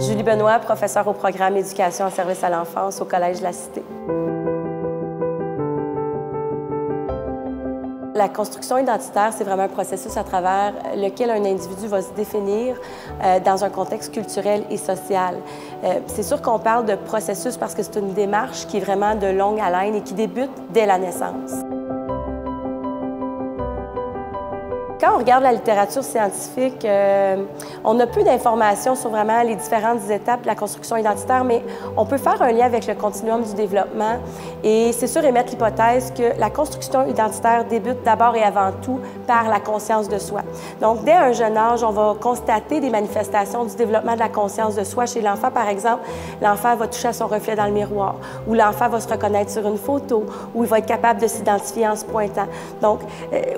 Julie Benoît, professeure au programme Éducation en service à l'enfance au Collège de la Cité. La construction identitaire, c'est vraiment un processus à travers lequel un individu va se définir dans un contexte culturel et social. C'est sûr qu'on parle de processus parce que c'est une démarche qui est vraiment de longue haleine et qui débute dès la naissance. Quand on regarde la littérature scientifique, on a peu d'informations sur vraiment les différentes étapes de la construction identitaire, mais on peut faire un lien avec le continuum du développement et c'est sûr émettre l'hypothèse que la construction identitaire débute d'abord et avant tout par la conscience de soi. Donc, dès un jeune âge, on va constater des manifestations du développement de la conscience de soi chez l'enfant. Par exemple, l'enfant va toucher à son reflet dans le miroir, ou l'enfant va se reconnaître sur une photo, ou il va être capable de s'identifier en se pointant, donc,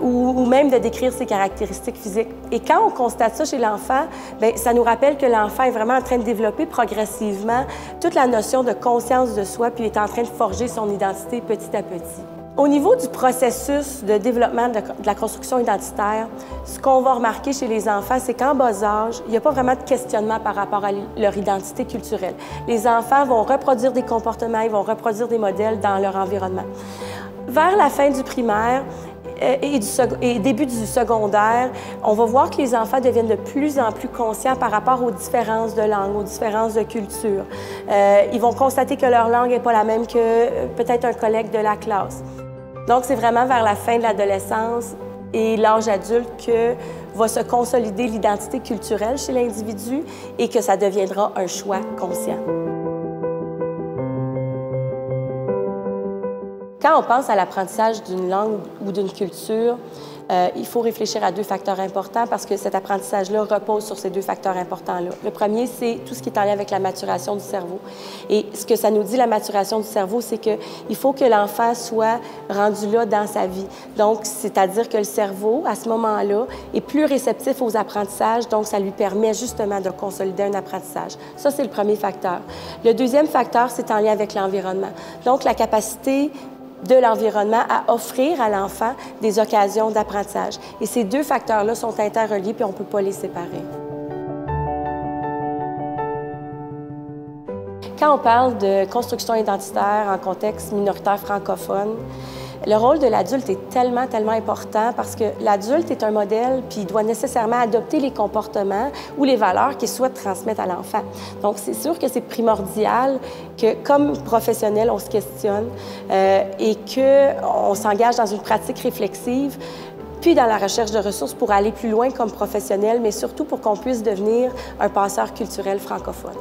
ou même de décrire ses caractéristiques physiques. Et quand on constate ça chez l'enfant, bien, ça nous rappelle que l'enfant est vraiment en train de développer progressivement toute la notion de conscience de soi, puis est en train de forger son identité petit à petit. Au niveau du processus de développement de la construction identitaire, ce qu'on va remarquer chez les enfants, c'est qu'en bas âge, il n'y a pas vraiment de questionnement par rapport à leur identité culturelle. Les enfants vont reproduire des comportements, ils vont reproduire des modèles dans leur environnement. Vers la fin du primaire, et début du secondaire, on va voir que les enfants deviennent de plus en plus conscients par rapport aux différences de langue, aux différences de culture. Ils vont constater que leur langue n'est pas la même que peut-être un collègue de la classe. Donc, c'est vraiment vers la fin de l'adolescence et l'âge adulte que va se consolider l'identité culturelle chez l'individu et que ça deviendra un choix conscient. Quand on pense à l'apprentissage d'une langue ou d'une culture, il faut réfléchir à deux facteurs importants parce que cet apprentissage-là repose sur ces deux facteurs importants-là. Le premier, c'est tout ce qui est en lien avec la maturation du cerveau. Et ce que ça nous dit, la maturation du cerveau, c'est qu'il faut que l'enfant soit rendu là dans sa vie. Donc, c'est-à-dire que le cerveau, à ce moment-là, est plus réceptif aux apprentissages, donc ça lui permet justement de consolider un apprentissage. Ça, c'est le premier facteur. Le deuxième facteur, c'est en lien avec l'environnement. Donc, la capacité de l'environnement à offrir à l'enfant des occasions d'apprentissage. Et ces deux facteurs-là sont interreliés puis on ne peut pas les séparer. Quand on parle de construction identitaire en contexte minoritaire francophone, le rôle de l'adulte est tellement important parce que l'adulte est un modèle puis il doit nécessairement adopter les comportements ou les valeurs qu'il souhaite transmettre à l'enfant. Donc, c'est sûr que c'est primordial que, comme professionnel, on se questionne et qu'on s'engage dans une pratique réflexive puis dans la recherche de ressources pour aller plus loin comme professionnel, mais surtout pour qu'on puisse devenir un passeur culturel francophone.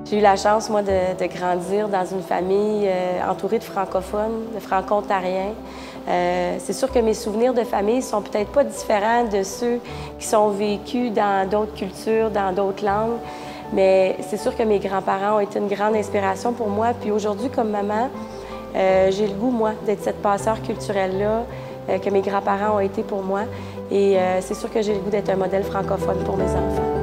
J'ai eu la chance, moi, de grandir dans une famille entourée de francophones, de franco-ontariens. C'est sûr que mes souvenirs de famille sont peut-être pas différents de ceux qui sont vécus dans d'autres cultures, dans d'autres langues, mais c'est sûr que mes grands-parents ont été une grande inspiration pour moi. Puis aujourd'hui, comme maman, j'ai le goût, moi, d'être cette passeur culturelle-là que mes grands-parents ont été pour moi. Et c'est sûr que j'ai le goût d'être un modèle francophone pour mes enfants.